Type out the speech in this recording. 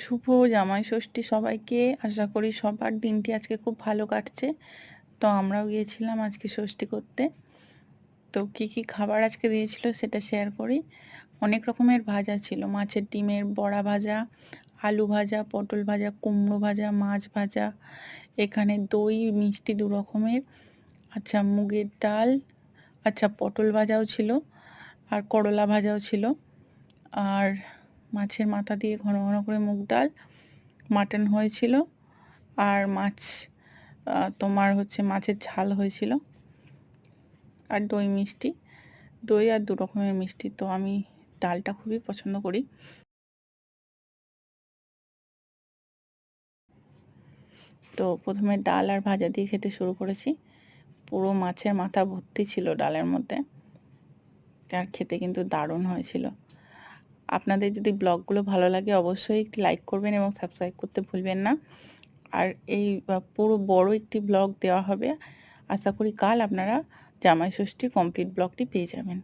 শুভ জামাই ষষ্ঠী সবাইকে। আশা করি সবার দিনটি আজকে খুব ভালো কাটছে। তো আমরাও গিয়েছিলাম আজকে ষষ্ঠী করতে। তো কি কি খাবার আজকে দিয়েছিল সেটা শেয়ার করি। অনেক রকমের ভাজা ছিল, মাছের ডিমের বড়া ভাজা, আলু ভাজা, পটল ভাজা, কুমড়ো ভাজা, মাছ ভাজা, এখানে দই মিষ্টি দু রকমের, আচ্ছা মুগের ডাল, আচ্ছা পটল ভাজাও ছিল, আর করলা ভাজাও ছিল, আর মাছের মাথা দিয়ে ঘন ঘন করে মুগ ডাল, মাটন হয়েছিল, আর মাছ তোমার হচ্ছে মাছের ঝাল হয়েছিল, আর দই মিষ্টি, দই আর দু রকমের মিষ্টি। তো আমি ডালটা খুবই পছন্দ করি। তো প্রথমে ডাল আর ভাজা দিয়ে খেতে শুরু করেছি। পুরো মাছের মাথা ভর্তি ছিল ডালের মধ্যে, আর খেতে কিন্তু দারুণ হয়েছিল। আপনাদের যদি ব্লগগুলো ভালো লাগে অবশ্যই একটি লাইক করবেন এবং সাবস্ক্রাইব করতে ভুলবেন না। আর এই পুরো বড় একটি ব্লগ দেওয়া হবে, আশা করি কাল আপনারা জামাই ষষ্ঠী কমপ্লিট ব্লগটি পেয়ে যাবেন।